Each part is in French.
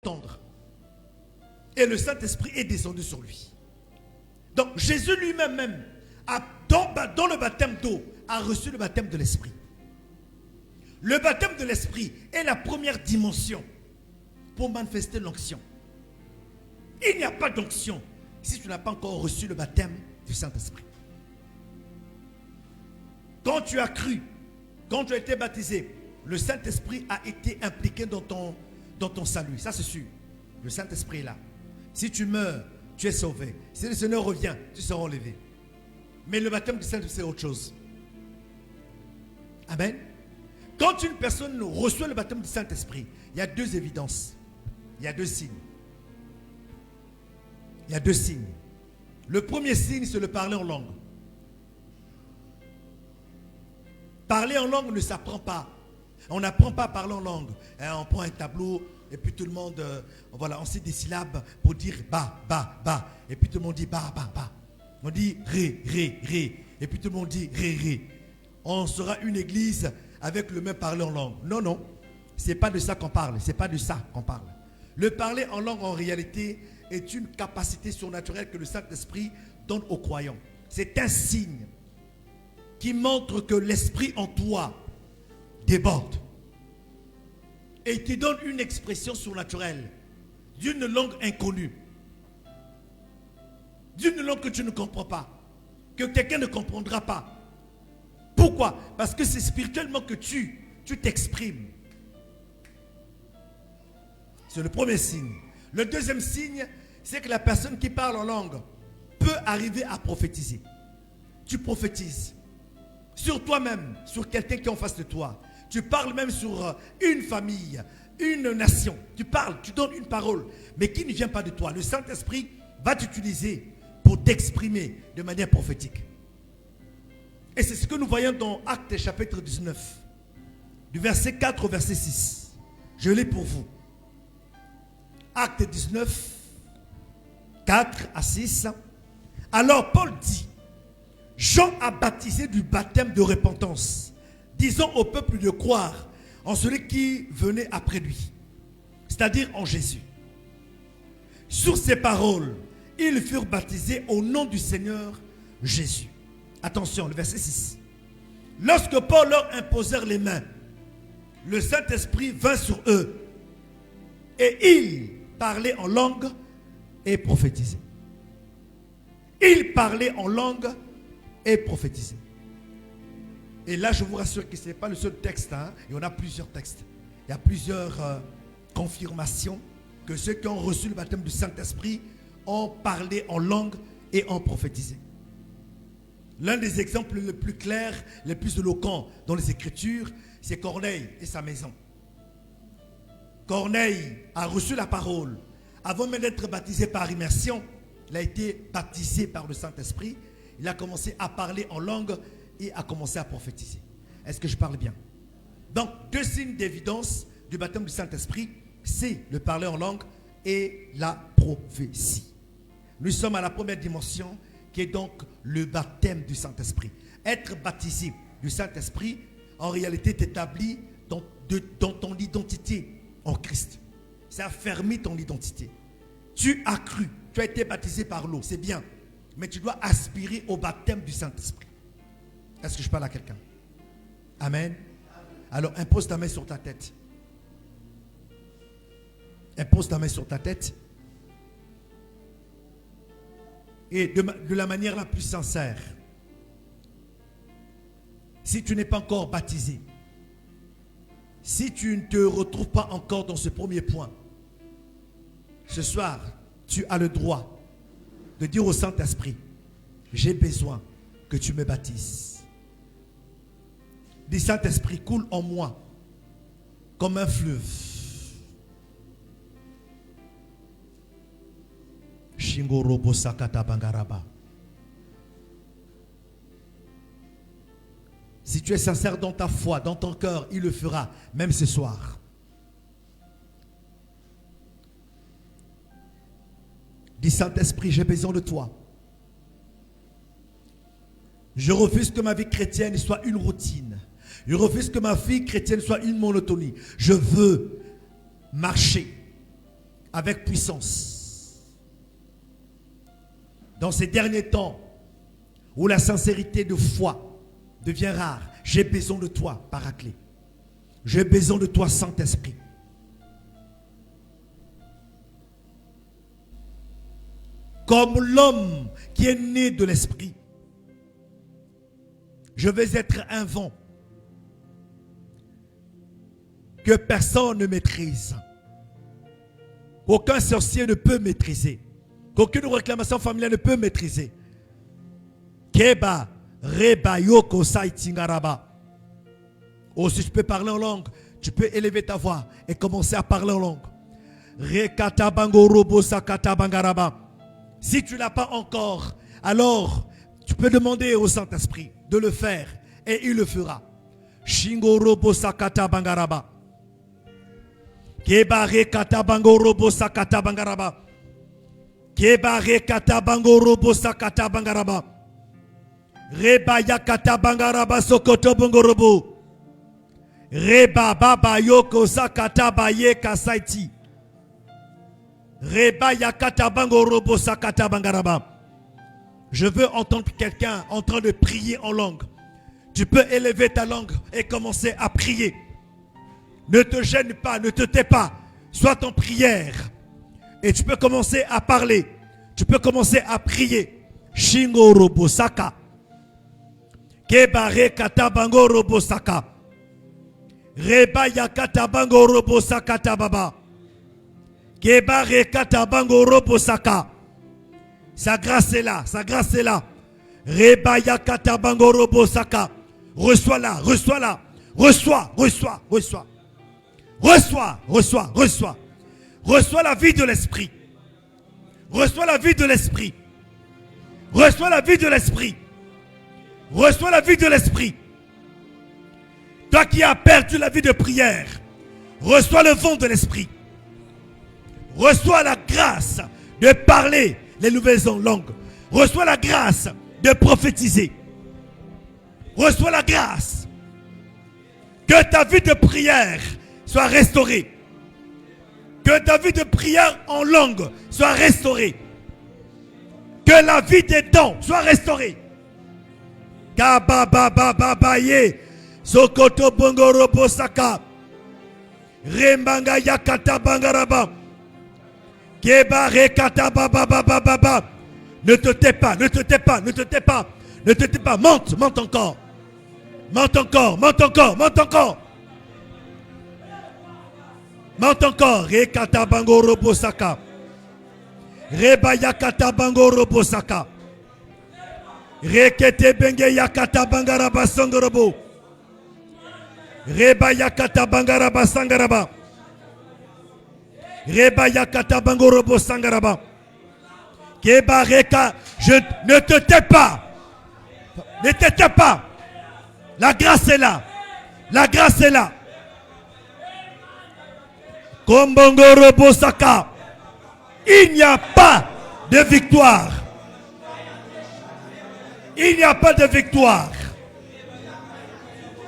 entendre. Et le Saint-Esprit est descendu sur lui. Donc Jésus lui-même, dans le baptême d'eau, a reçu le baptême de l'Esprit. Le baptême de l'Esprit est la première dimension pour manifester l'onction. Il n'y a pas d'onction si tu n'as pas encore reçu le baptême du Saint-Esprit. Quand tu as cru, quand tu as été baptisé, le Saint-Esprit a été impliqué dans ton salut. Ça c'est sûr. Le Saint-Esprit est là. Si tu meurs, tu es sauvé. Si le Seigneur revient, tu seras enlevé. Mais le baptême du Saint-Esprit, c'est autre chose. Amen. Quand une personne reçoit le baptême du Saint-Esprit, il y a deux évidences. Il y a deux signes. Il y a deux signes. Le premier signe, c'est le parler en langue. Parler en langue ne s'apprend pas. On n'apprend pas à parler en langue. On prend un tableau et puis tout le monde, on cite des syllabes pour dire ba, ba, ba. Et puis tout le monde dit ba, ba, ba. On dit ré, ré, ré. Et puis tout le monde dit ré, ré. On sera une église avec le même parler en langue. Non, non. Ce n'est pas de ça qu'on parle. Ce n'est pas de ça qu'on parle. Le parler en langue, en réalité, est une capacité surnaturelle que le Saint-Esprit donne aux croyants. C'est un signe qui montre que l'Esprit en toi déborde et qui donne une expression surnaturelle d'une langue inconnue, d'une langue que tu ne comprends pas, que quelqu'un ne comprendra pas. Pourquoi? Parce que c'est spirituellement que tu t'exprimes. C'est le premier signe. Le deuxième signe, c'est que la personne qui parle en langue peut arriver à prophétiser. Tu prophétises sur toi-même, sur quelqu'un qui est en face de toi. Tu parles même sur une famille, une nation. Tu parles, tu donnes une parole, mais qui ne vient pas de toi. Le Saint-Esprit va t'utiliser pour t'exprimer de manière prophétique. Et c'est ce que nous voyons dans Actes chapitre 19, du verset 4 au verset 6. Je lis pour vous. Actes 19, 4 à 6. Alors Paul dit: Jean a baptisé du baptême de repentance, disant au peuple de croire en celui qui venait après lui, c'est-à-dire en Jésus. Sur ces paroles, ils furent baptisés au nom du Seigneur Jésus. Attention, le verset 6. Lorsque Paul leur imposèrent les mains, le Saint-Esprit vint sur eux et ils parlaient en langue et prophétisaient. Ils parlaient en langue et prophétisaient. Et là, je vous rassure que ce n'est pas le seul texte. Il y en a plusieurs textes. Il y a plusieurs confirmations que ceux qui ont reçu le baptême du Saint-Esprit ont parlé en langue et ont prophétisé. L'un des exemples les plus clairs, les plus éloquents dans les Écritures, c'est Corneille et sa maison. Corneille a reçu la parole. Avant même d'être baptisé par immersion, il a été baptisé par le Saint-Esprit. Il a commencé à parler en langue et a commencé à prophétiser. Est-ce que je parle bien? Donc, deux signes d'évidence du baptême du Saint-Esprit, c'est le parler en langue et la prophétie. Nous sommes à la première dimension qui est donc le baptême du Saint-Esprit. Être baptisé du Saint-Esprit, en réalité, t'établit dans ton identité en Christ. Ça affermit ton identité. Tu as cru, tu as été baptisé par l'eau, c'est bien. Mais tu dois aspirer au baptême du Saint-Esprit. Est-ce que je parle à quelqu'un? Amen. Alors impose ta main sur ta tête. Impose ta main sur ta tête. Et de la manière la plus sincère. Si tu n'es pas encore baptisé, si tu ne te retrouves pas encore dans ce premier point, ce soir, tu as le droit de dire au Saint-Esprit: j'ai besoin que tu me baptises. Dis: Saint-Esprit, coule en moi comme un fleuve. Shingorobo Sakata Bangaraba. Si tu es sincère dans ta foi, dans ton cœur, il le fera, même ce soir. Dis: Saint-Esprit, j'ai besoin de toi. Je refuse que ma vie chrétienne soit une routine. Je refuse que ma vie chrétienne soit une monotonie. Je veux marcher avec puissance. Dans ces derniers temps où la sincérité de foi devient rare, j'ai besoin de toi, Paraclet. J'ai besoin de toi, Saint-Esprit. Comme l'homme qui est né de l'Esprit, je vais être un vent que personne ne maîtrise, qu'aucun sorcier ne peut maîtriser, qu'aucune réclamation familiale ne peut maîtriser. Keba, Reba, Yoko, Saitingaraba. Oh, si tu peux parler en langue, tu peux élever ta voix et commencer à parler en langue. Rekata bango robo sakata bangaraba. Si tu ne l'as pas encore, alors tu peux demander au Saint-Esprit de le faire et il le fera. Shingo robo sakata bangaraba. Keba rekata bango robo sakata bangaraba. Keba rekata bango robo sakata bangaraba. Reba yakata bangaraba sokoto bango robo. Reba baba yoko sakata baye kasaiti. Reba yakata bango robo sakata bangaraba. Je veux entendre quelqu'un en train de prier en langue. Tu peux élever ta langue et commencer à prier. Ne te gêne pas, ne te tais pas. Sois en prière. Et tu peux commencer à parler. Tu peux commencer à prier. Shingo robo saka. Kebare kata bango robo saka. Reba yakata bango robo sakata baba. Kebare kata bango robo saka. Sa grâce est là, sa grâce est là. Reba yakata bango robo saka. Reçois-la, reçois-la. Reçois, reçois, reçois. Reçois, reçois, reçois. Reçois la vie de l'esprit. Reçois la vie de l'esprit. Reçois la vie de l'esprit. Reçois la vie de l'esprit. Toi qui as perdu la vie de prière, reçois le vent de l'esprit. Reçois la grâce de parler les nouvelles langues. Reçois la grâce de prophétiser. Reçois la grâce que ta vie de prière soit restaurée. Que ta vie de prière en langue soit restaurée. Que la vie des dents soit restaurée. Kababababaye. Sokoto bongoro bosaka. Rembanga yakata bangaraba. Keba rekata bababababa. Ne te tais pas, ne te tais pas, ne te tais pas. Ne te tais pas, monte, monte encore. Monte encore, monte encore, monte encore. Monte encore. Rekata bangoro bosaka. Reba yakata bangoro bosaka. Rekete benge yakata bangaraba songorobo. Reba yakata bangaraba sangaraba. Reba yakata bangorobo sangaraba. Keba reka. Je ne te tais pas. Ne te tais pas. La grâce est là. La grâce est là. Kombongorobo saka. Il n'y a pas de victoire. Il n'y a pas de victoire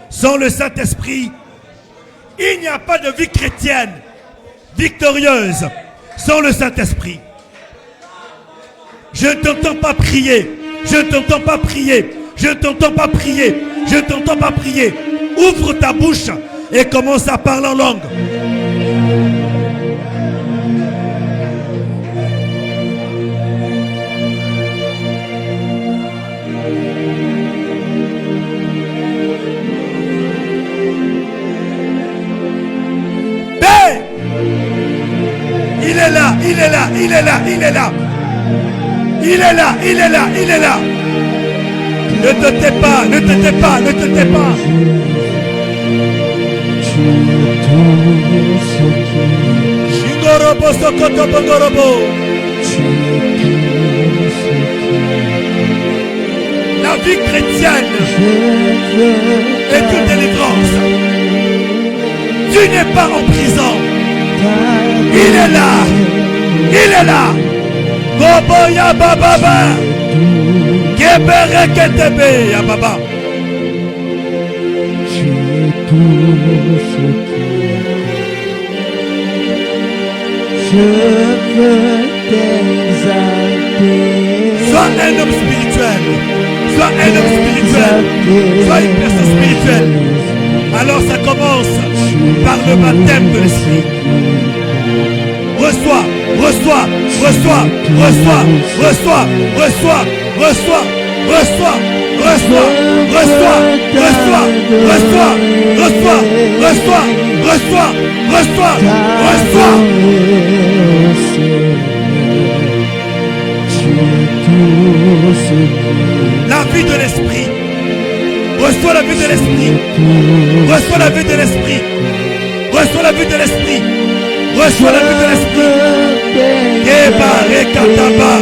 sans le Saint-Esprit. Il n'y a pas de vie chrétienne victorieuse sans le Saint-Esprit. Je ne t'entends pas prier. Je ne t'entends pas prier. Je ne t'entends pas prier. Je ne t'entends pas prier. Ouvre ta bouche et commence à parler en langue. Il est là, il est là, il est là, il est là. Il est là, il est là, il est là. Ne te tais pas, ne te tais pas, ne te tais pas. Shigorobo sokoto bongorobo. La vie chrétienne est une délivrance. Tu n'es pas en prison. Il est là. Il est là. Goboya bababa. Gebere ketebe ya baba. Je veux t'exalter. Sois un homme spirituel. Sois un homme spirituel. Sois une personne spirituelle. Alors ça commence par le baptême de l'esprit. Reçois, reçois, reçois, reçois, reçois, reçois, reçois, reçois, reçois, reçois, reçois, reçois, reçois, reçois, reçois, reçois, reçois. La vie de l'esprit. Reçois la vie de l'esprit. Reçois la vie de l'esprit. Reçois la vie de l'esprit. Reçois la vie de l'esprit. Kebare kataba.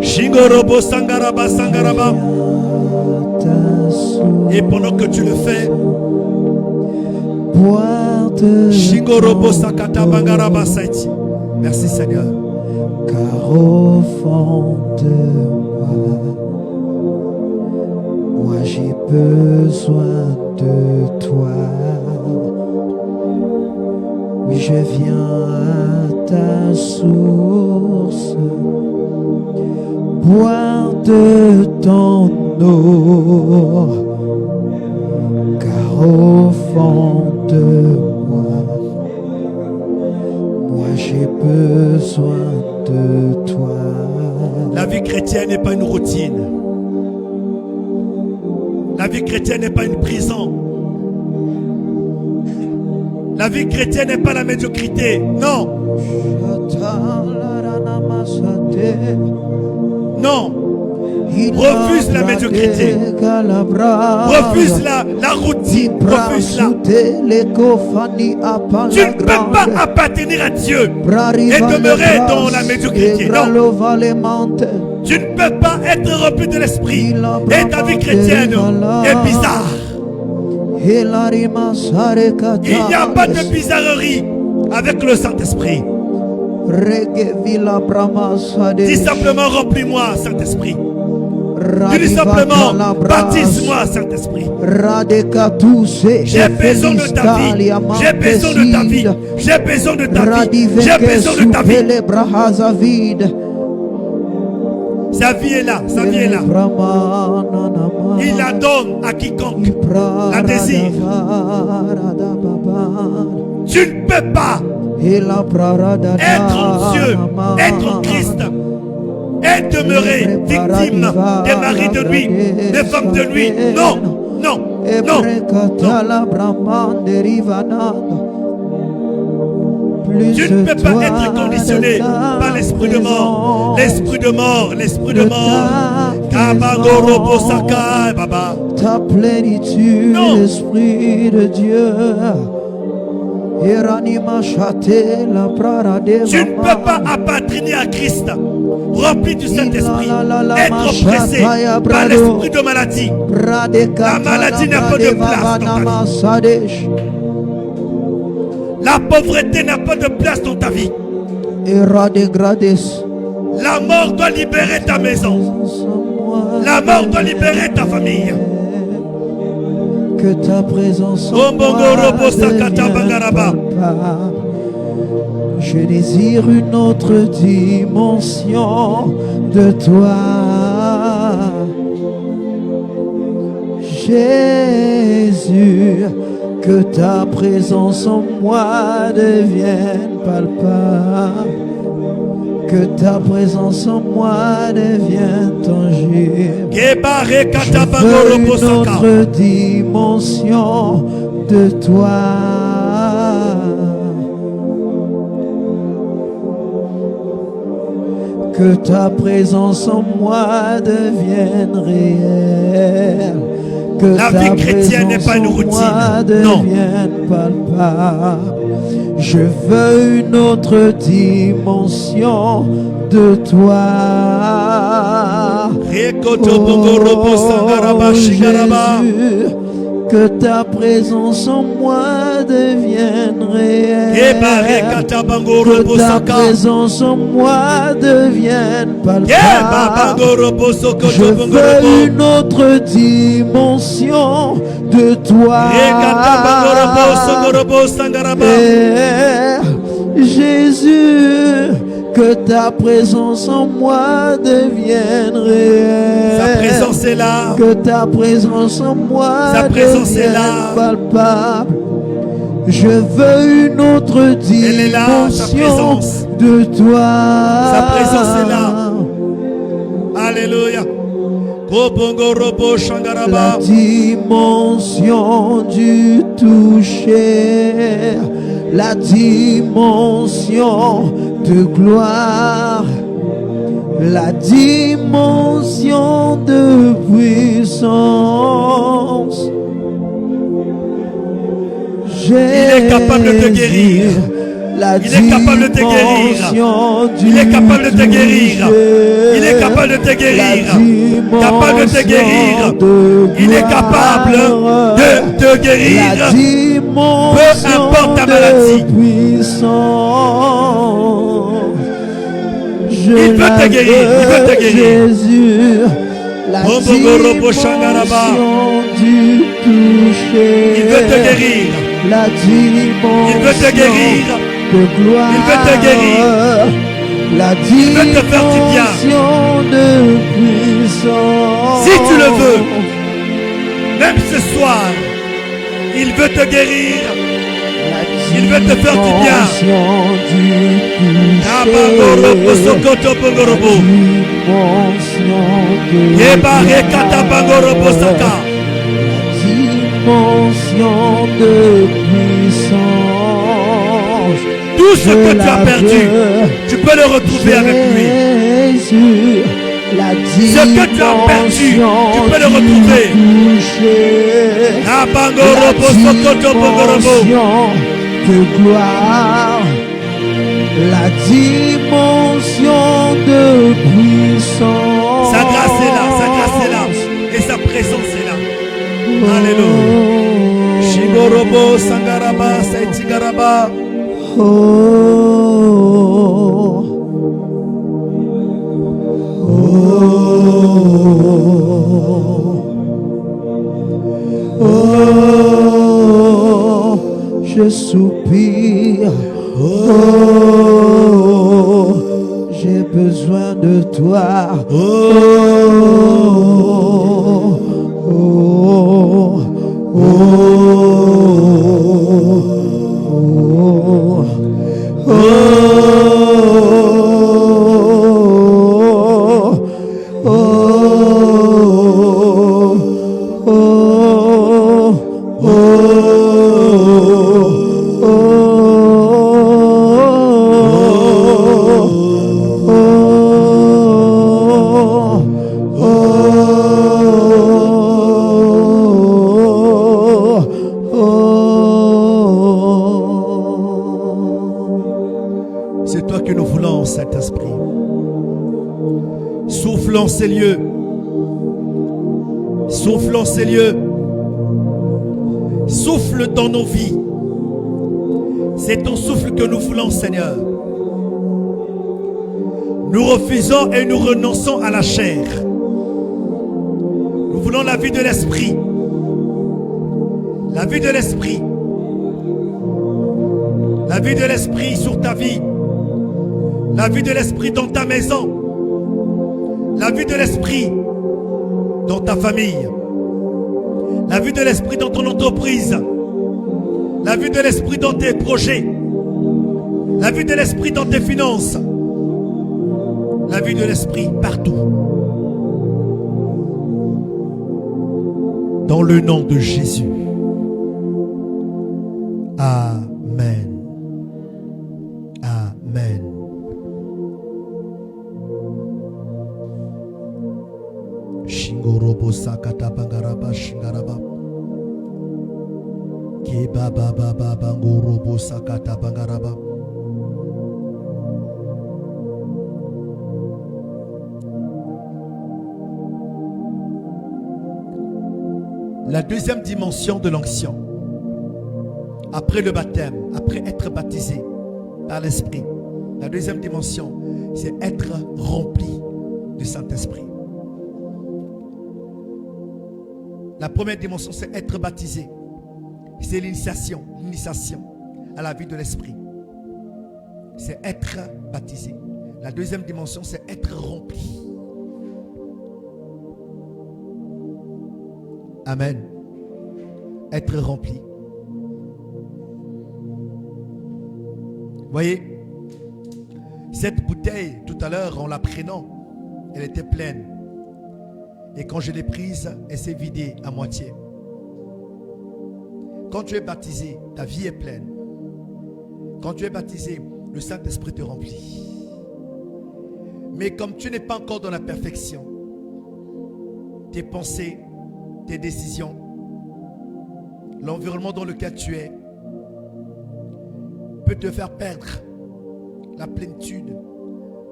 Shingorobo sangaraba sangaraba. Et pendant que tu le fais, Shingorobo sakata bangaraba saiti. Merci Seigneur. Car au fond de moi j'ai besoin de toi. Oui, je viens à ta source, boire de ton eau, car au fond de moi j'ai besoin de toi. La vie chrétienne n'est pas une routine. La vie chrétienne n'est pas une prison. La vie chrétienne n'est pas la médiocrité. Non. Non. Refuse la médiocrité. Refuse la routine. Refuse-la. Tu ne peux pas appartenir à Dieu et demeurer dans la médiocrité. Non. Tu ne peux pas être rempli de l'esprit et ta vie chrétienne est bizarre. Il n'y a pas de bizarrerie avec le Saint-Esprit. Dis simplement remplis-moi, Saint-Esprit. Dis simplement baptise-moi, Saint-Esprit. J'ai besoin de ta vie. J'ai besoin de ta vie. J'ai besoin de ta vie. J'ai besoin de ta vie. Sa vie est là, sa vie est là. Il la donne à quiconque la désire. Tu ne peux pas être en Dieu, être en Christ et demeurer victime des maris de lui, des femmes de lui. Non, non, non, Tu ne peux pas être conditionné par l'esprit de mort. L'esprit de mort, l'esprit de mort. Ta plénitude, l'esprit de Dieu. Tu ne peux pas appartenir à Christ, rempli du Saint-Esprit, être oppressé par l'esprit de maladie. La maladie n'a pas de place dans ta vie. La pauvreté n'a pas de place dans ta vie. La mort doit libérer ta maison. La mort doit libérer ta famille. Que ta présence en moi devienne palpable. Je désire une autre dimension de toi, Jésus. Que ta présence en moi devienne palpable. Que ta présence en moi devienne tangible. Je veux une autre dimension de toi. Que ta présence en moi devienne réelle. Que la vie chrétienne n'est pas une routine. Non. Je veux une autre dimension de toi. Jésus, que ta présence en moi devienne réelle. Que ta présence en moi devienne palpable. Je veux une autre dimension de toi. Jésus, que ta présence en moi devienne réelle. Sa présence est là. Que ta présence en moi devienne palpable. Je veux une autre dimension de toi. Sa présence est là. Alléluia. La dimension du toucher, la dimension de gloire, la dimension de puissance. Il est capable de te guérir. Il est capable de te guérir. Il est capable de te guérir. Il est capable de te guérir. Capable de te guérir. Il est capable de te guérir. Peu importe ta maladie. Il veut te guérir. Il veut te guérir. Jésus, la dimension du toucher. Il veut te guérir. La dimension il veut te guérir. De gloire. Il veut te guérir. La il veut te faire du bien. De puissance. Si tu le veux, même ce soir, il veut te guérir. Il veut te faire du bien. De puissance. Tout ce que tu as perdu, tu peux le retrouver avec lui. Ce que tu as perdu, tu peux le retrouver. De gloire, la dimension de puissance. Sa grâce est là, sa grâce est là, et sa présence est là. Alléluia. Shigorobo Sangaraba Saitigaraba. Oh. Je soupire. Oh, j'ai besoin de toi. Ces lieux, souffle en ces lieux, souffle dans nos vies. C'est ton souffle que nous voulons, Seigneur. Nous refusons et nous renonçons à la chair. Nous voulons la vie de l'esprit. La vie de l'esprit. La vie de l'esprit sur ta vie. La vie de l'esprit dans ta maison. La vie de l'esprit dans ta famille. La vie de l'esprit dans ton entreprise. La vie de l'esprit dans tes projets. La vie de l'esprit dans tes finances. La vie de l'esprit partout. Dans le nom de Jésus. Amen. Amen. Shingorobo sakata bangaraba shingaraba. Keba baba bangorobo sakata bangaraba. La deuxième dimension de l'onction, après le baptême, après être baptisé par l'Esprit, la deuxième dimension, c'est être rempli du Saint-Esprit. La première dimension, c'est être baptisé. C'est l'initiation à la vie de l'Esprit. C'est être baptisé. La deuxième dimension, c'est être rempli. Amen. Être rempli. Voyez, cette bouteille, tout à l'heure, en la prenant, elle était pleine. Et quand je l'ai prise, elle s'est vidée à moitié. Quand tu es baptisé, ta vie est pleine. Quand tu es baptisé, le Saint-Esprit te remplit. Mais comme tu n'es pas encore dans la perfection, tes pensées, tes décisions, l'environnement dans lequel tu es peut te faire perdre la plénitude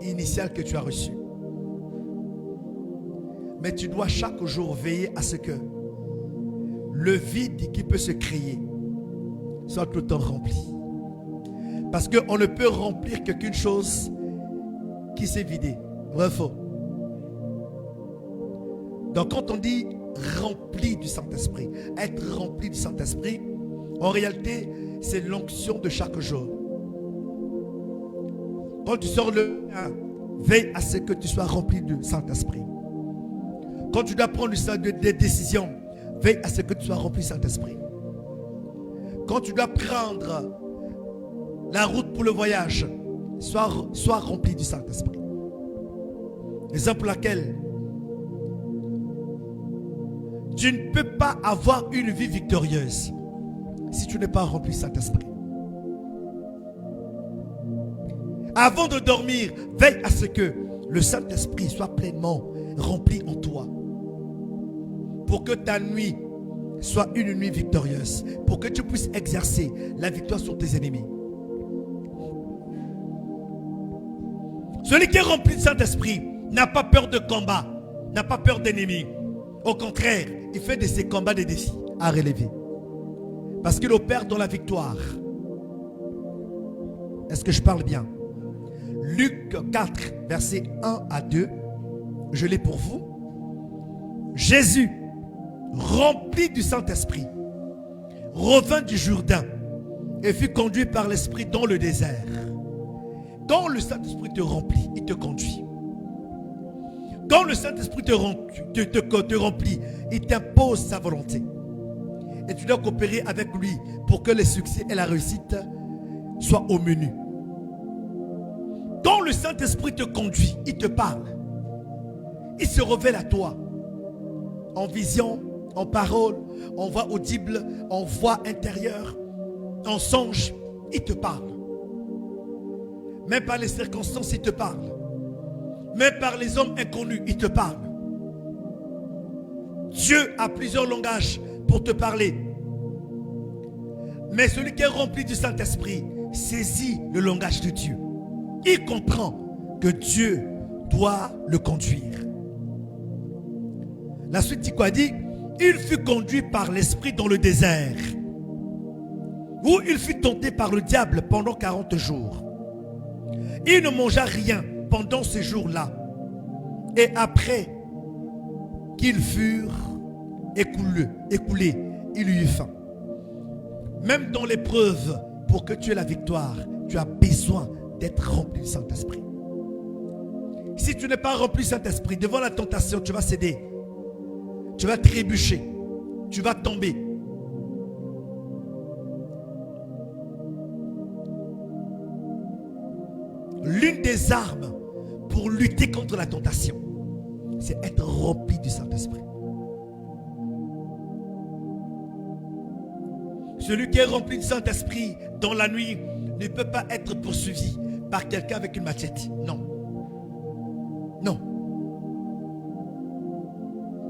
initiale que tu as reçue. Mais tu dois chaque jour veiller à ce que le vide qui peut se créer soit tout le temps rempli. Parce qu'on ne peut remplir qu'une chose qui s'est vidée. Vrai ou faux? Donc quand on dit rempli du Saint-Esprit, être rempli du Saint-Esprit, en réalité, c'est l'onction de chaque jour. Quand tu sors le matin, veille à ce que tu sois rempli du Saint-Esprit. Quand tu dois prendre des décisions, veille à ce que tu sois rempli du Saint-Esprit. Quand tu dois prendre la route pour le voyage, sois rempli du Saint-Esprit. Raison pour laquelle tu ne peux pas avoir une vie victorieuse si tu n'es pas rempli du Saint-Esprit. Avant de dormir, veille à ce que le Saint-Esprit soit pleinement rempli en toi. Pour que ta nuit soit une nuit victorieuse. Pour que tu puisses exercer la victoire sur tes ennemis. Celui qui est rempli du Saint-Esprit n'a pas peur de combat, n'a pas peur d'ennemis. Au contraire, il fait de ses combats des défis à relever. Parce qu'il opère dans la victoire. Est-ce que je parle bien? Luc 4, versets 1 à 2. Je l'ai pour vous. Jésus, rempli du Saint-Esprit, revint du Jourdain et fut conduit par l'Esprit dans le désert. Quand le Saint-Esprit te remplit, il te conduit. Quand le Saint-Esprit te remplit, il t'impose sa volonté. Et tu dois coopérer avec lui pour que le succès et la réussite soient au menu. Quand le Saint-Esprit te conduit, il te parle. Il se révèle à toi. En vision, en parole, en voix audible, en voix intérieure, en songe, il te parle. Même par les circonstances, il te parle. Même par les hommes inconnus, il te parle. Dieu a plusieurs langages pour te parler. Mais celui qui est rempli du Saint-Esprit saisit le langage de Dieu. Il comprend que Dieu doit le conduire. La suite dit quoi? Dit, il fut conduit par l'Esprit dans le désert, où il fut tenté par le diable pendant 40 jours. Il ne mangea rien pendant ces jours-là. Et après qu'ils furent écoulés, il eut faim. Même dans l'épreuve, pour que tu aies la victoire, tu as besoin d'être rempli du Saint-Esprit. Si tu n'es pas rempli du Saint-Esprit, devant la tentation, tu vas céder. Tu vas trébucher. Tu vas tomber. L'une des armes pour lutter contre la tentation, c'est être rempli du Saint-Esprit. Celui qui est rempli du Saint-Esprit dans la nuit ne peut pas être poursuivi par quelqu'un avec une machette. Non. Non.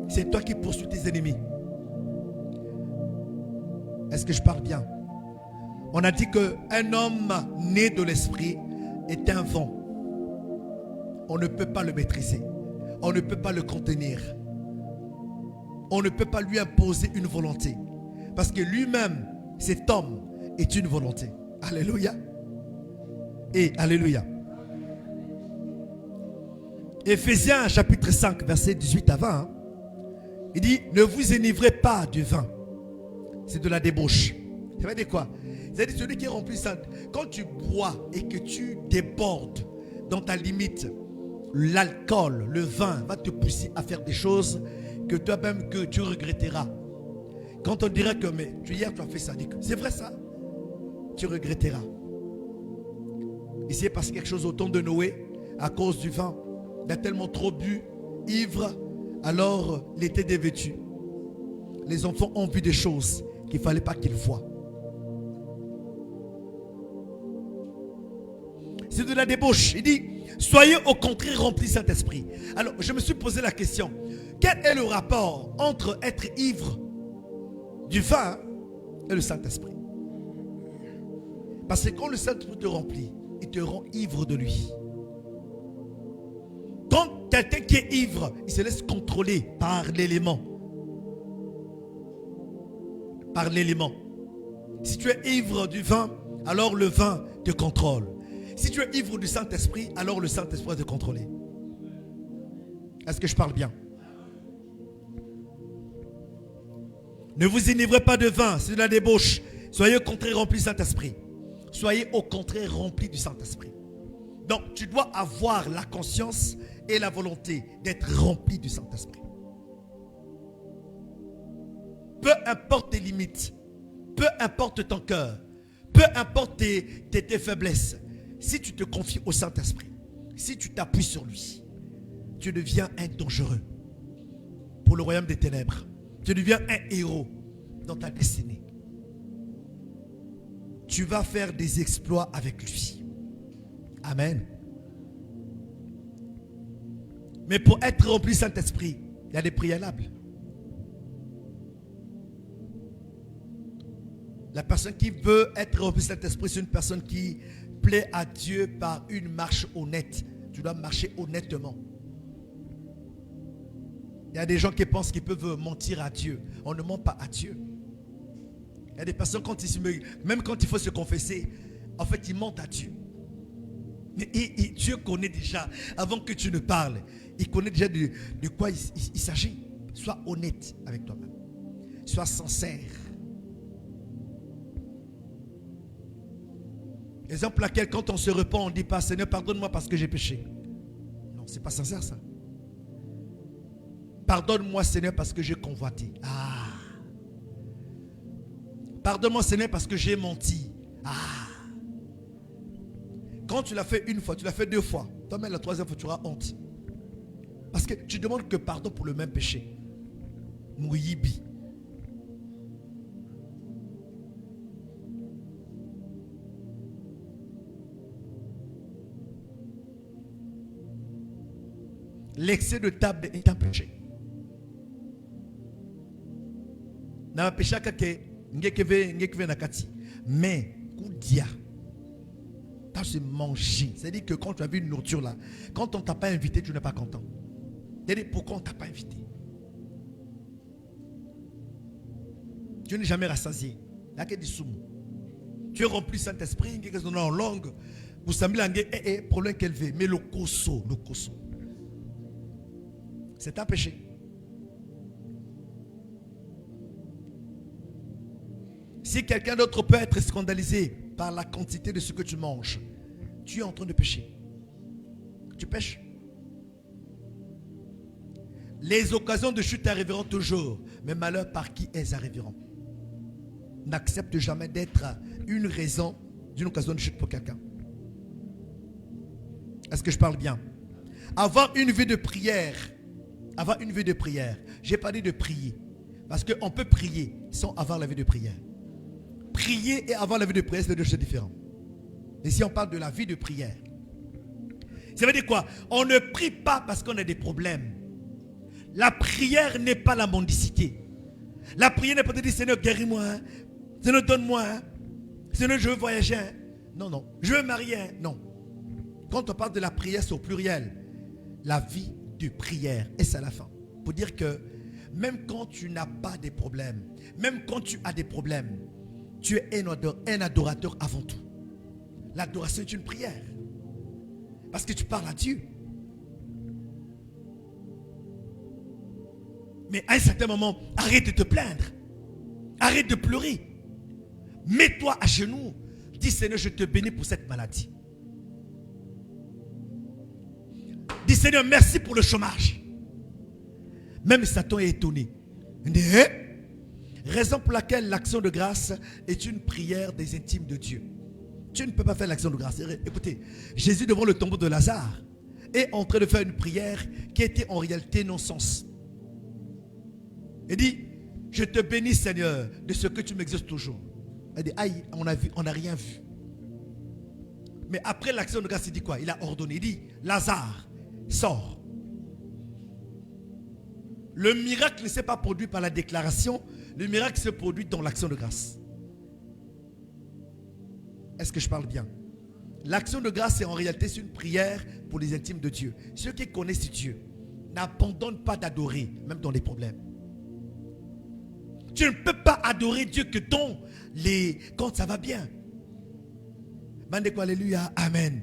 C'est toi qui poursuis tes ennemis. Est-ce que je parle bien? On a dit qu'un homme né de l'esprit est un vent. On ne peut pas le maîtriser. On ne peut pas le contenir. on ne peut pas lui imposer une volonté. Parce que lui-même, cet homme, est une volonté. Alléluia. Et alléluia. Éphésiens chapitre 5, verset 18 à 20. Il dit, ne vous enivrez pas du vin. C'est de la débauche. Ça veut dire quoi? C'est-à-dire celui qui est rempli ça. Quand tu bois et que tu débordes dans ta limite, l'alcool, le vin va te pousser à faire des choses que toi-même que tu regretteras. Quand on dirait que mais hier tu as fait ça, c'est vrai ça? Tu regretteras. Ici il est passé quelque chose au temps de Noé à cause du vin. Il a tellement trop bu, ivre, alors il était dévêtu. Les enfants ont vu des choses qu'il ne fallait pas qu'ils voient. C'est de la débauche. Il dit, soyez au contraire remplis Saint-Esprit. Alors, je me suis posé la question. Quel est le rapport entre être ivre du vin et le Saint-Esprit? Parce que quand le Saint-Esprit te remplit, il te rend ivre de lui. Quand quelqu'un qui est ivre, il se laisse contrôler par l'élément. Par l'élément. Si tu es ivre du vin, alors le vin te contrôle. Si tu es ivre du Saint-Esprit, alors le Saint-Esprit va te contrôler. Est-ce que je parle bien? Ne vous enivrez pas de vin, c'est de la débauche. Soyez au contraire remplis du Saint-Esprit. Soyez au contraire remplis du Saint-Esprit. Donc tu dois avoir la conscience et la volonté d'être rempli du Saint-Esprit. Peu importe tes limites, peu importe ton cœur, peu importe tes faiblesses, si tu te confies au Saint-Esprit, si tu t'appuies sur lui, tu deviens un dangereux pour le royaume des ténèbres. Tu deviens un héros dans ta destinée. Tu vas faire des exploits avec lui. Amen. Mais pour être rempli du Saint-Esprit, il y a des préalables. La personne qui veut être remplie du Saint-Esprit, c'est une personne qui plaît à Dieu par une marche honnête. Tu dois marcher honnêtement. Il y a des gens qui pensent qu'ils peuvent mentir à Dieu. On ne ment pas à Dieu. Il y a des personnes, même quand il faut se confesser, en fait, ils mentent à Dieu. Et Dieu connaît déjà, avant que tu ne parles, il connaît déjà de quoi il s'agit. Sois honnête avec toi-même. Sois sincère. Exemple laquelle, quand on se repent, on ne dit pas, Seigneur, pardonne-moi parce que j'ai péché. Non, c'est pas sincère ça. Pardonne-moi, Seigneur, parce que j'ai convoité. Ah. Pardonne-moi, Seigneur, parce que j'ai menti. Ah. Quand tu l'as fait une fois, tu l'as fait deux fois, toi-même la troisième fois, tu auras honte. Parce que tu demandes que pardon pour le même péché. Mouyibi. L'excès de table est un péché. Na péché kake ngekeve nakati. Mais koudia. T'as se manger. C'est-à-dire que quand tu as vu une nourriture là, quand on ne t'a pas invité, tu n'es pas content. C'est-à-dire pourquoi on ne t'a pas invité? Tu n'es jamais rassasié. Tu es rempli Saint-Esprit, en langue. Vous savez, problème qu'elle veut. Mais le koso. C'est un péché. Si quelqu'un d'autre peut être scandalisé par la quantité de ce que tu manges, tu es en train de pécher. Tu pêches. Les occasions de chute arriveront toujours, mais malheur par qui elles arriveront. N'accepte jamais d'être une raison d'une occasion de chute pour quelqu'un. Est-ce que je parle bien? Avoir une vie de prière. Avoir une vie de prière. Je n'ai pas dit de prier. Parce qu'on peut prier sans avoir la vie de prière. Prier et avoir la vie de prière, c'est deux choses différentes. Et si on parle de la vie de prière, ça veut dire quoi? On ne prie pas parce qu'on a des problèmes. La prière n'est pas la mendicité. La prière n'est pas de dire Seigneur guéris-moi, hein. Seigneur donne-moi, hein. Seigneur je veux voyager, hein. Non, je veux marier, hein. Non. Quand on parle de la prière, c'est au pluriel. La vie de prière, et c'est à la fin. Pour dire que même quand tu n'as pas de problèmes, même quand tu as des problèmes, tu es un adorateur avant tout. L'adoration est une prière. Parce que tu parles à Dieu. Mais à un certain moment, arrête de te plaindre. Arrête de pleurer. Mets-toi à genoux. Dis Seigneur, je te bénis pour cette maladie. Dis Seigneur, merci pour le chômage. Même Satan est étonné. Il dit, raison pour laquelle l'action de grâce est une prière des intimes de Dieu. Tu ne peux pas faire l'action de grâce. Écoutez, Jésus devant le tombeau de Lazare est en train de faire une prière qui était en réalité non-sens. Il dit, je te bénis Seigneur de ce que tu m'exauces toujours. Il dit, aïe, on n'a rien vu. Mais après l'action de grâce, il dit quoi? Il a ordonné, il dit, Lazare, sors. Le miracle ne s'est pas produit par la déclaration, le miracle se produit dans l'action de grâce. Est-ce que je parle bien? L'action de grâce, c'est en réalité une prière pour les intimes de Dieu. Ceux qui connaissent Dieu n'abandonnent pas d'adorer, même dans les problèmes. Tu ne peux pas adorer Dieu que quand ça va bien. Alléluia, amen.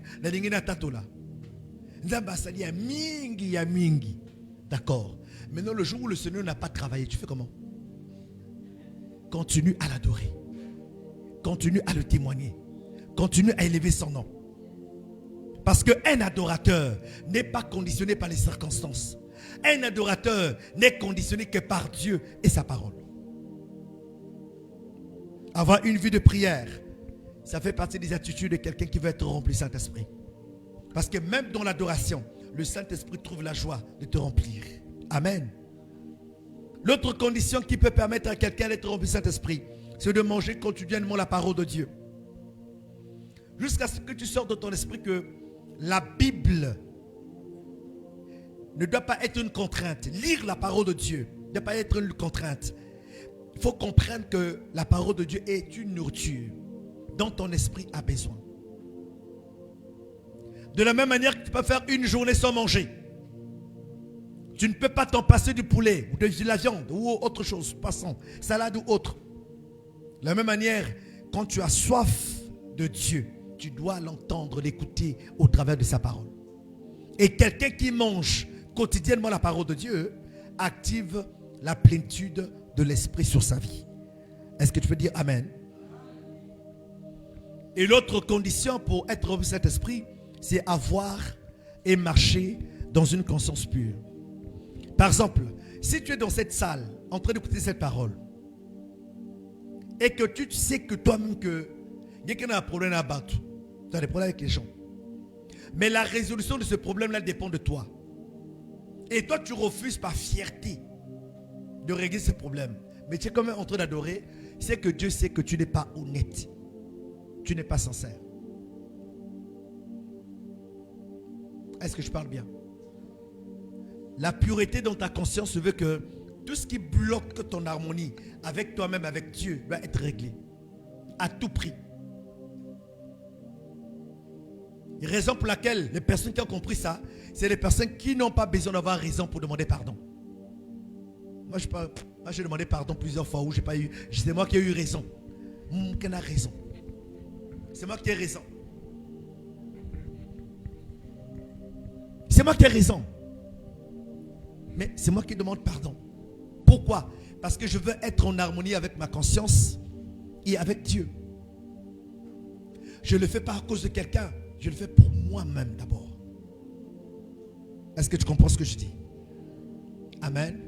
D'accord. Maintenant, le jour où le Seigneur n'a pas travaillé, tu fais comment? Continue à l'adorer. Continue à le témoigner. Continue à élever son nom. Parce qu'un adorateur n'est pas conditionné par les circonstances. Un adorateur n'est conditionné que par Dieu et sa parole. Avoir une vie de prière, ça fait partie des attitudes de quelqu'un qui veut être rempli du Saint-Esprit. Parce que même dans l'adoration, le Saint-Esprit trouve la joie de te remplir. Amen. L'autre condition qui peut permettre à quelqu'un d'être rempli du Saint-Esprit, c'est de manger quotidiennement la parole de Dieu. Jusqu'à ce que tu sortes de ton esprit que la Bible ne doit pas être une contrainte. Lire la parole de Dieu ne doit pas être une contrainte. Il faut comprendre que la parole de Dieu est une nourriture dont ton esprit a besoin. De la même manière que tu peux faire une journée sans manger. Tu ne peux pas t'en passer du poulet ou de la viande ou autre chose, poisson, salade ou autre. De la même manière, quand tu as soif de Dieu, tu dois l'entendre, l'écouter au travers de sa parole. Et quelqu'un qui mange quotidiennement la parole de Dieu active la plénitude de l'esprit sur sa vie. Est-ce que tu peux dire amen? Et l'autre condition pour être rempli de cet esprit, c'est avoir et marcher dans une conscience pure. Par exemple, si tu es dans cette salle en train d'écouter cette parole et que tu sais que toi-même que quelqu'un a un problème à battre, tu as des problèmes avec les gens, mais la résolution de ce problème-là dépend de toi. Et toi, tu refuses par fierté de régler ce problème. Mais tu es quand même en train d'adorer. C'est que Dieu sait que tu n'es pas honnête. Tu n'es pas sincère. Est-ce que je parle bien? La pureté dans ta conscience veut que tout ce qui bloque ton harmonie avec toi-même, avec Dieu, doit être réglé. À tout prix. Et raison pour laquelle les personnes qui ont compris ça, c'est les personnes qui n'ont pas besoin d'avoir raison pour demander pardon. Moi, j'ai demandé pardon plusieurs fois où j'ai pas eu. C'est moi qui ai eu raison. Qui a raison? C'est moi qui ai raison. C'est moi qui ai raison. Mais c'est moi qui demande pardon. Pourquoi? Parce que je veux être en harmonie avec ma conscience et avec Dieu. Je ne le fais pas à cause de quelqu'un. Je le fais pour moi-même d'abord. Est-ce que tu comprends ce que je dis? Amen.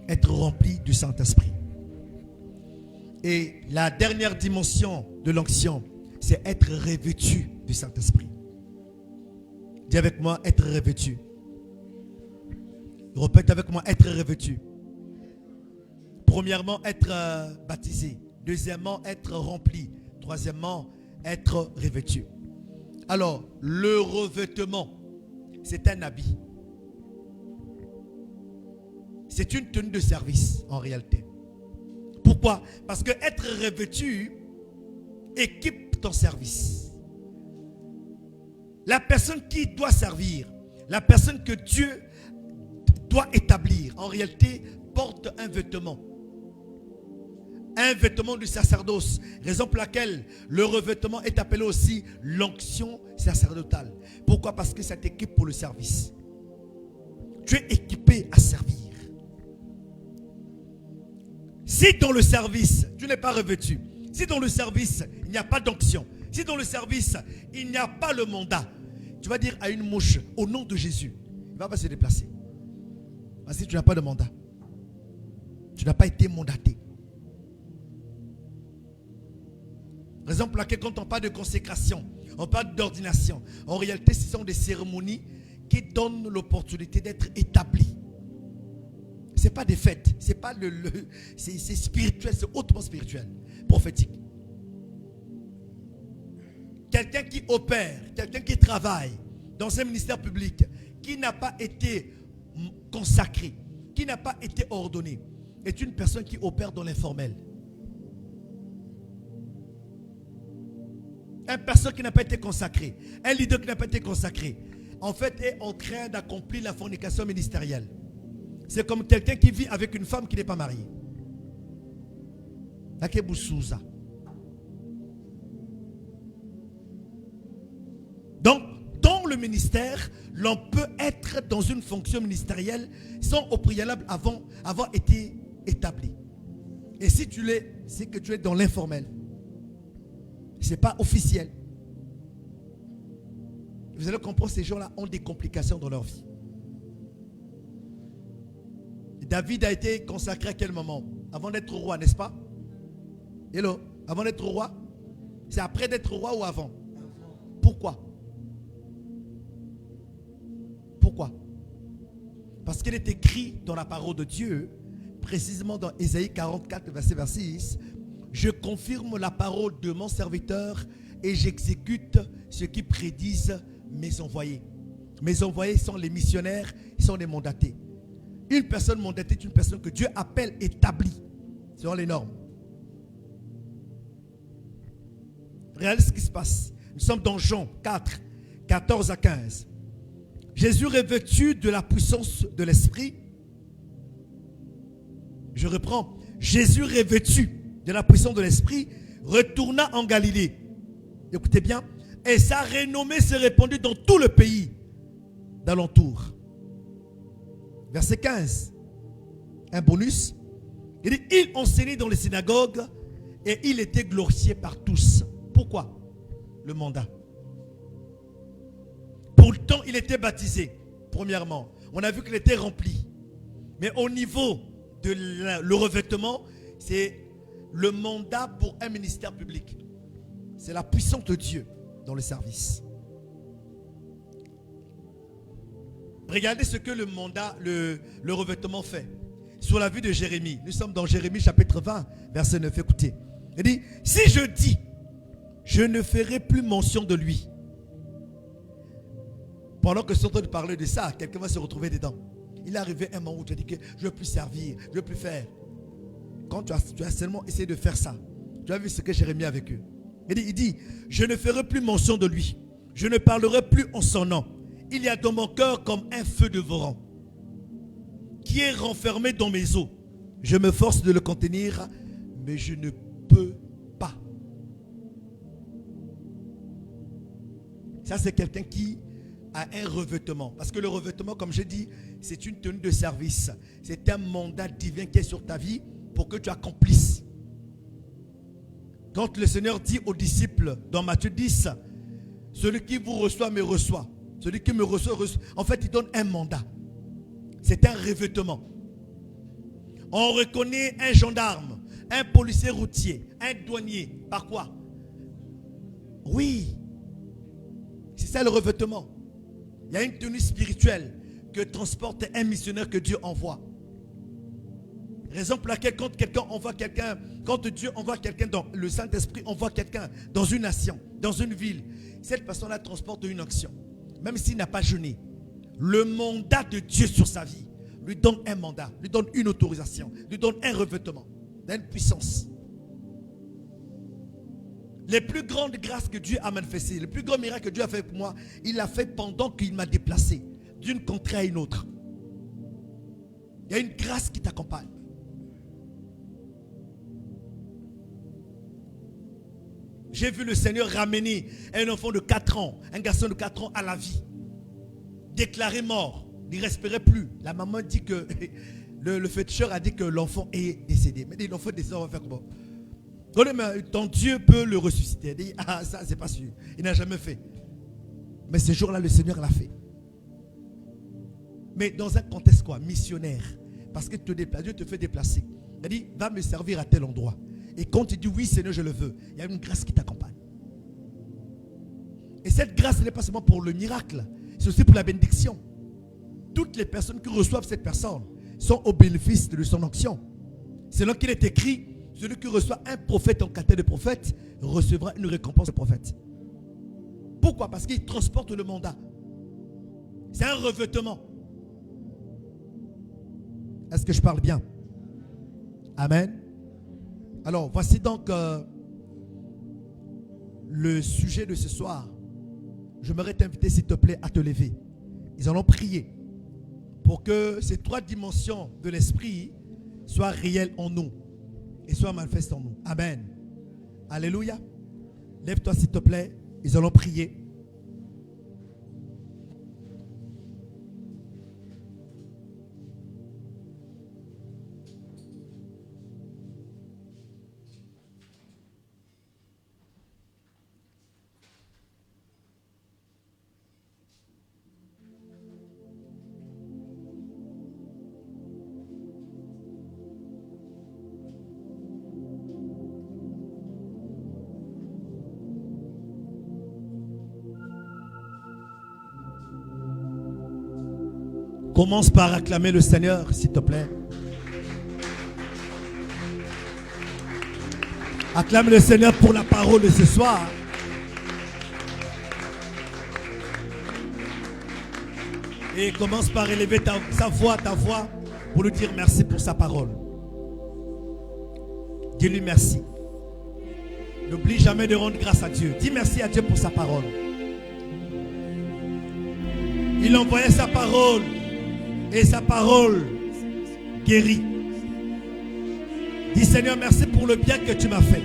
Être rempli du Saint-Esprit. Et la dernière dimension de l'onction, c'est être revêtu du Saint-Esprit. Dis avec moi, être revêtu. Répète avec moi, être revêtu. Premièrement, être baptisé. Deuxièmement, être rempli. Troisièmement, être revêtu. Alors, le revêtement, c'est un habit. C'est une tenue de service en réalité. Pourquoi? Parce que être revêtu équipe ton service. La personne qui doit servir, la personne que Dieu doit établir. En réalité, porte un vêtement. Un vêtement du sacerdoce. Raison pour laquelle le revêtement est appelé aussi l'onction sacerdotale. Pourquoi? Parce que ça t'équipe pour le service. Tu es équipé à servir. Si dans le service, tu n'es pas revêtu, si dans le service, il n'y a pas d'onction, si dans le service, il n'y a pas le mandat, tu vas dire à une mouche, au nom de Jésus, il ne va pas se déplacer. Parce que tu n'as pas de mandat. Tu n'as pas été mandaté. Raison pour laquelle quand on parle de consécration, on parle d'ordination. En réalité, ce sont des cérémonies qui donnent l'opportunité d'être établi. Ce n'est pas des fêtes, c'est pas c'est spirituel, c'est hautement spirituel, prophétique. Quelqu'un qui opère, quelqu'un qui travaille dans un ministère public, qui n'a pas été consacré, qui n'a pas été ordonné, est une personne qui opère dans l'informel. Une personne qui n'a pas été consacrée, un leader qui n'a pas été consacré, en fait est en train d'accomplir la fornication ministérielle. C'est comme quelqu'un qui vit avec une femme qui n'est pas mariée. Donc, dans le ministère, l'on peut être dans une fonction ministérielle sans au préalable avoir été établi. Et si tu l'es, c'est que tu es dans l'informel. Ce n'est pas officiel. Vous allez comprendre, ces gens-là ont des complications dans leur vie. David a été consacré à quel moment? Avant d'être roi, n'est-ce pas? Hello? Avant d'être roi? C'est après d'être roi ou avant? Pourquoi? Pourquoi? Parce qu'il est écrit dans la parole de Dieu, précisément dans Ésaïe 44, verset 6, « Je confirme la parole de mon serviteur et j'exécute ce qui prédisent mes envoyés. » Mes envoyés sont les missionnaires, ils sont les mandatés. Une personne mandatée est une personne que Dieu appelle établie selon les normes. Regardez ce qui se passe. Nous sommes dans Jean 4, 14 à 15. Jésus revêtu de la puissance de l'Esprit. Je reprends. Jésus revêtu de la puissance de l'Esprit retourna en Galilée. Écoutez bien. Et sa renommée s'est répandue dans tout le pays d'alentour. Verset 15. Un bonus. Il dit, il enseignait dans les synagogues et il était glorifié par tous. Pourquoi? Le mandat. Pourtant, il était baptisé. Premièrement, on a vu qu'il était rempli. Mais au niveau de le revêtement, c'est le mandat pour un ministère public. C'est la puissance de Dieu dans le service. Regardez ce que le mandat, le revêtement fait. Sur la vue de Jérémie, nous sommes dans Jérémie chapitre 20, verset 9. Écoutez, il dit, si je dis, je ne ferai plus mention de lui. Pendant que je suis en train de parler de ça, quelqu'un va se retrouver dedans. Il est arrivé un moment où tu as dit que je ne veux plus servir, je ne veux plus faire. Quand tu as seulement essayé de faire ça, tu as vu ce que Jérémie a vécu. Il dit, je ne ferai plus mention de lui. Je ne parlerai plus en son nom. Il y a dans mon cœur comme un feu dévorant qui est renfermé dans mes os. Je me force de le contenir, mais je ne peux pas. Ça, c'est quelqu'un qui a un revêtement. Parce que le revêtement, comme je dis, c'est une tenue de service. C'est un mandat divin qui est sur ta vie pour que tu accomplisses. Quand le Seigneur dit aux disciples dans Matthieu 10, celui qui vous reçoit me reçoit. Celui qui me reçoit, reçoit. En fait, il donne un mandat. C'est un revêtement. On reconnaît un gendarme, un policier routier, un douanier. Par quoi? Oui. C'est ça le revêtement. Il y a une tenue spirituelle que transporte un missionnaire que Dieu envoie. Raison pour laquelle quand quelqu'un envoie quelqu'un, quand Dieu envoie quelqu'un dans le Saint-Esprit, envoie quelqu'un dans une nation, dans une ville, cette personne-là transporte une onction. Même s'il n'a pas jeûné, le mandat de Dieu sur sa vie lui donne un mandat, lui donne une autorisation, lui donne un revêtement, une puissance. Les plus grandes grâces que Dieu a manifestées, les plus grands miracles que Dieu a fait pour moi, il l'a fait pendant qu'il m'a déplacé d'une contrée à une autre. Il y a une grâce qui t'accompagne. J'ai vu le Seigneur ramener un enfant de 4 ans, un garçon de 4 ans à la vie. Déclaré mort. Il ne respirait plus. La maman dit que le féticheur a dit que l'enfant est décédé. Mais l'enfant est décédé, on va faire comment? Ton Dieu peut le ressusciter. Il dit, ah, ça, c'est pas sûr. Il n'a jamais fait. Mais ce jour-là, le Seigneur l'a fait. Mais dans un contexte quoi? Missionnaire. Parce que Dieu te fait déplacer. Il dit, va me servir à tel endroit. Et quand tu dis oui, Seigneur, je le veux, il y a une grâce qui t'accompagne. Et cette grâce n'est pas seulement pour le miracle, c'est aussi pour la bénédiction. Toutes les personnes qui reçoivent cette personne sont au bénéfice de son onction. C'est là qu'il est écrit, celui qui reçoit un prophète en qualité de prophète recevra une récompense de prophète. Pourquoi? Parce qu'il transporte le mandat. C'est un revêtement. Est-ce que je parle bien? Amen. Alors, voici donc le sujet de ce soir. J'aimerais t'inviter, s'il te plaît, à te lever. Ils allons prier pour que ces 3 dimensions de l'esprit soient réelles en nous et soient manifestes en nous. Amen. Alléluia. Lève-toi, s'il te plaît. Ils allons prier. Commence par acclamer le Seigneur, s'il te plaît. Acclame le Seigneur pour la parole de ce soir. Et commence par élever ta voix, pour lui dire merci pour sa parole. Dis-lui merci. N'oublie jamais de rendre grâce à Dieu. Dis merci à Dieu pour sa parole. Il envoyait sa parole. Et sa parole guérit. Dis Seigneur, merci pour le bien que tu m'as fait.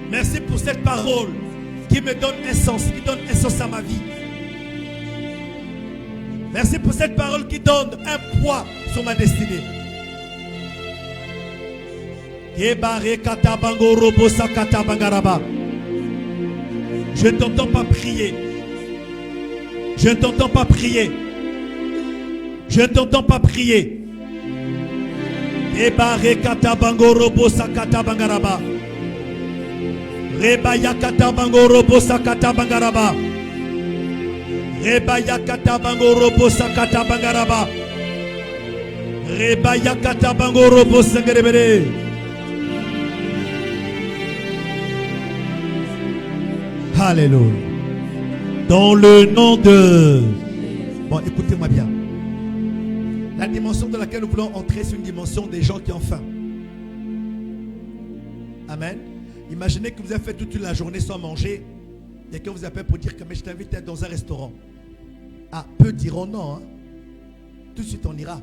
Merci pour cette parole qui me donne un sens, qui donne un sens à ma vie. Merci pour cette parole qui donne un poids sur ma destinée. Je ne t'entends pas prier. Je ne t'entends pas prier. Je ne t'entends pas prier. Ebare katabango robo sakata bangaraba. Rebaya katabango robo sakata bangaraba. Rebaya katabango robo sakata bangaraba. Rebaya katabango robo sangerebere. Alléluia. Dans le nom de... Bon, écoutez-moi bien. La dimension dans laquelle nous voulons entrer, c'est une dimension des gens qui ont faim. Amen. Imaginez que vous avez fait toute la journée sans manger. Quelqu'un vous appelle pour dire que mais je t'invite à être dans un restaurant. Ah, peu diront non. Hein? Tout de suite on ira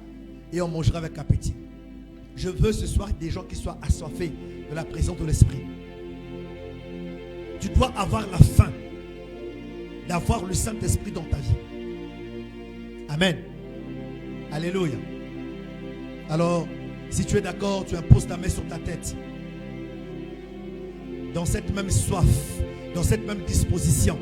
et on mangera avec appétit. Je veux ce soir des gens qui soient assoiffés de la présence de l'Esprit. Tu dois avoir la faim d'avoir le Saint-Esprit dans ta vie. Amen. Alléluia. Alors, si tu es d'accord, tu imposes ta main sur ta tête. Dans cette même soif, dans cette même disposition,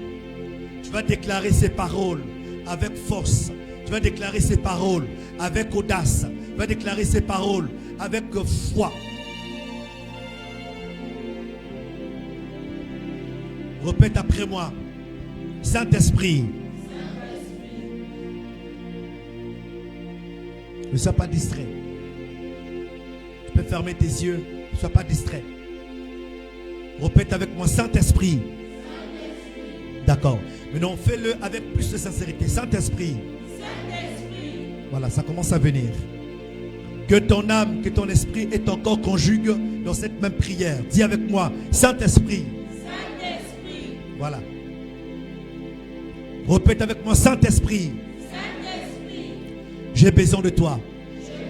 tu vas déclarer ces paroles avec force. Tu vas déclarer ces paroles avec audace. Tu vas déclarer ces paroles avec foi. Répète après moi. Saint-Esprit. Ne sois pas distrait. Tu peux fermer tes yeux. Ne sois pas distrait. Répète avec moi. Saint-Esprit. D'accord. Maintenant, fais-le avec plus de sincérité. Saint-Esprit. Voilà, ça commence à venir. Que ton âme, que ton esprit et ton corps conjuguent dans cette même prière. Dis avec moi. Saint-Esprit. Saint-Esprit. Voilà. Répète avec moi. Saint-Esprit. Saint-Esprit. J'ai besoin de toi. J'ai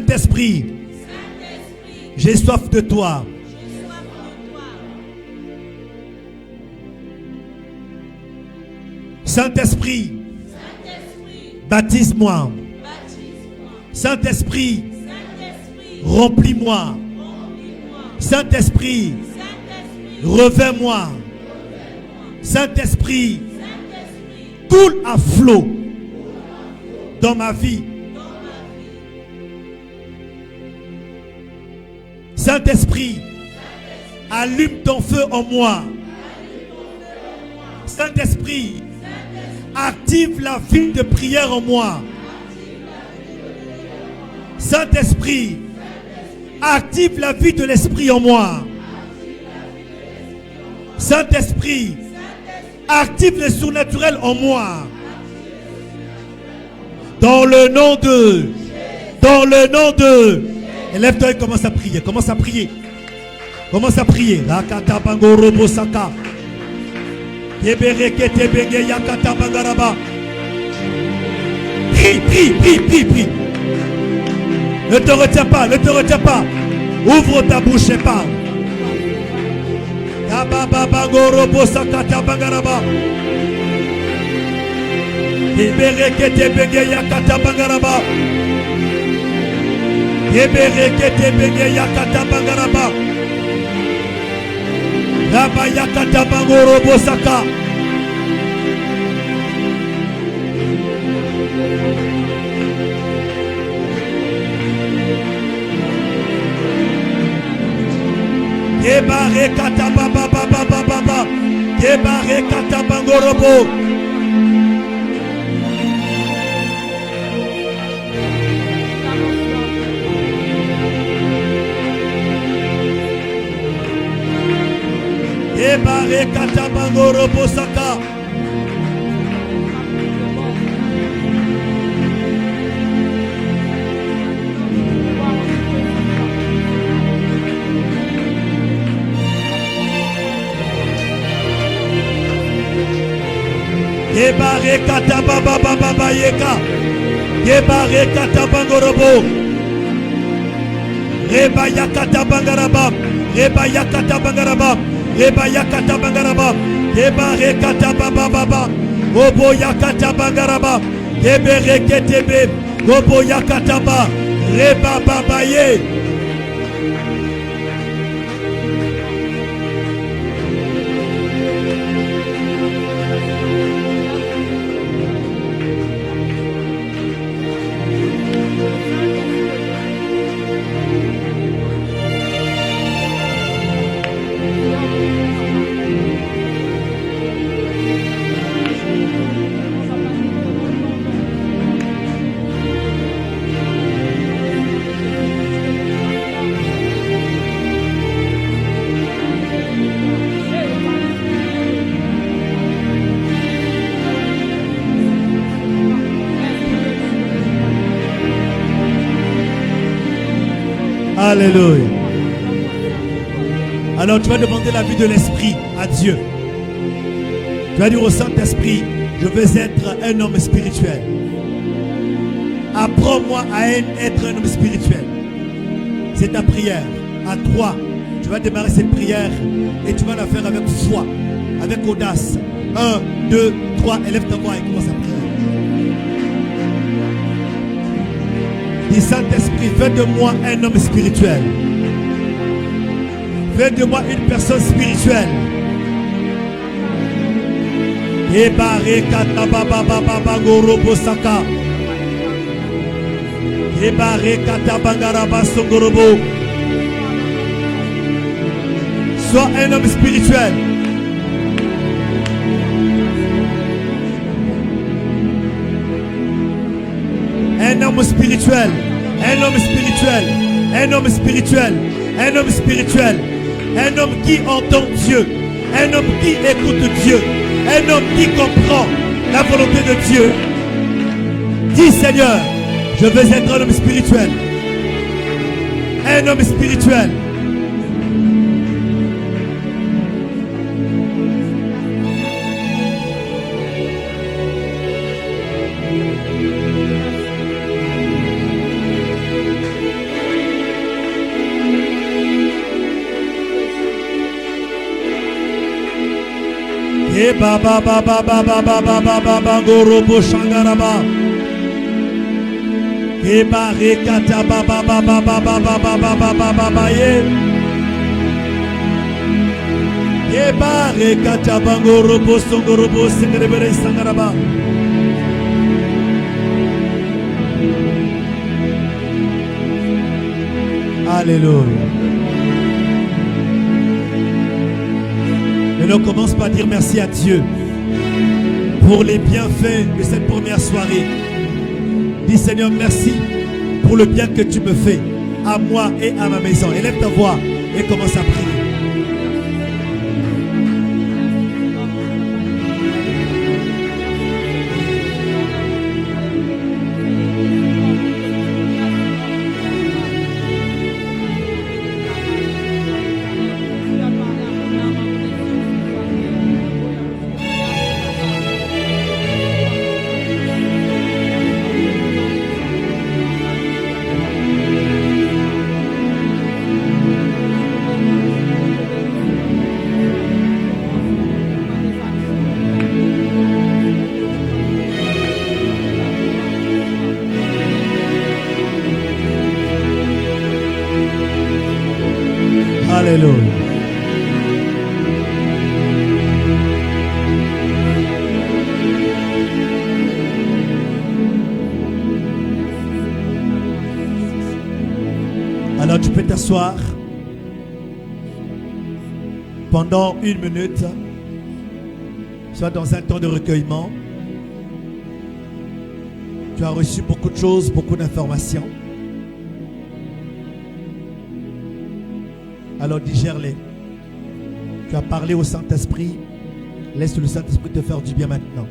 Saint-Esprit, j'ai soif de toi. Saint-Esprit, baptise-moi. Saint-Esprit, remplis-moi. Saint-Esprit, revêt-moi. Saint-Esprit, coule à flot dans ma vie. Saint-Esprit, allume ton feu en moi. Saint-Esprit, active la vie de prière en moi. Saint-Esprit, active la vie de l'esprit en moi. Saint-Esprit, active le surnaturel en moi. Dans le nom de, dans le nom de. Élève-toi et commence à prier. Commence à prier. Commence à prier. Rakata bango robo saka. Yebere kete benge yakata bangaraba. Prie, prie, prie, prie, prie. Ne te retiens pas, ne te retiens pas. Ouvre ta bouche et parle. Yababa bango robo saka tabangaraba. Yebere kete benge yakata bangaraba. Yeberekete benge yakata bangaraba. Raba yakata bangoro bosaka. Yebarekata baba baba baba. Yebarekata bangoro bo. Ebare katabangoro bosaka. Ebare katababa baba yeka. Ebare katabangoro bo. Reba yakata bangaraba. Reba yakata bangaraba. Reba yakata bangaraba. Reba rekata baba baba. Obo yakata bangaraba. Rebe reketebe. Obo yakata ba. Reba baba ye. Alléluia. Alors tu vas demander la vie de l'esprit à Dieu. Tu vas dire au Saint-Esprit, je veux être un homme spirituel. Apprends-moi à être un homme spirituel. C'est ta prière. À toi, tu vas démarrer cette prière et tu vas la faire avec foi, avec audace. 1, 2, 3, élève ta voix et commence à prier. Dis Saint-Esprit, fais de moi un homme spirituel. Fais de moi une personne spirituelle. Ebare kata baba baba gorobo saka. Ebare kata bangaraba songorobo. Sois un homme spirituel. Un homme spirituel, un homme spirituel, un homme spirituel, un homme spirituel, un homme qui entend Dieu, un homme qui écoute Dieu, un homme qui comprend la volonté de Dieu. Dis Seigneur, je veux être un homme spirituel, un homme spirituel. E baba baba baba baba baba gorobo shangaraba. E barekata baba baba baba baba baba baba ye. E barekata bangorobo songorobo sengerebere sangaraba. Alléluia. Et l'on commence par dire merci à Dieu pour les bienfaits de cette première soirée. Dis Seigneur, merci pour le bien que tu me fais à moi et à ma maison. Élève ta voix et commence à prier. Alléluia. Alors tu peux t'asseoir pendant 1 minute, soit dans un temps de recueillement. Tu as reçu beaucoup de choses, beaucoup d'informations. Alors digère-les. Tu as parlé au Saint-Esprit. Laisse le Saint-Esprit te faire du bien maintenant.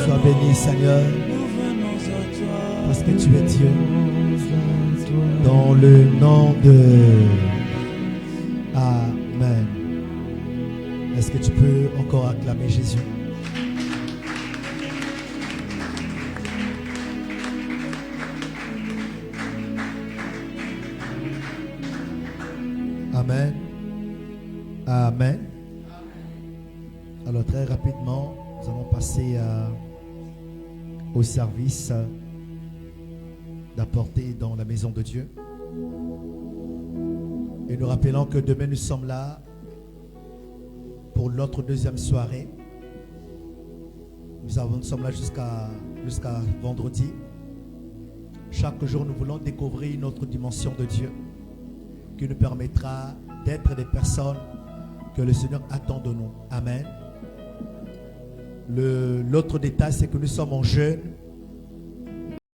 Sois béni, Seigneur, parce que tu es Dieu. Dans le nom de Amen. Est-ce que tu peux encore acclamer Jésus? Amen. Amen. Alors très rapidement, nous allons passer au service d'apporter dans la maison de Dieu. Et nous rappelons que demain nous sommes là pour notre deuxième soirée. Nous sommes là jusqu'à vendredi. Chaque jour, nous voulons découvrir une autre dimension de Dieu qui nous permettra d'être des personnes que le Seigneur attend de nous. Amen. L'autre détail, c'est que nous sommes en jeûne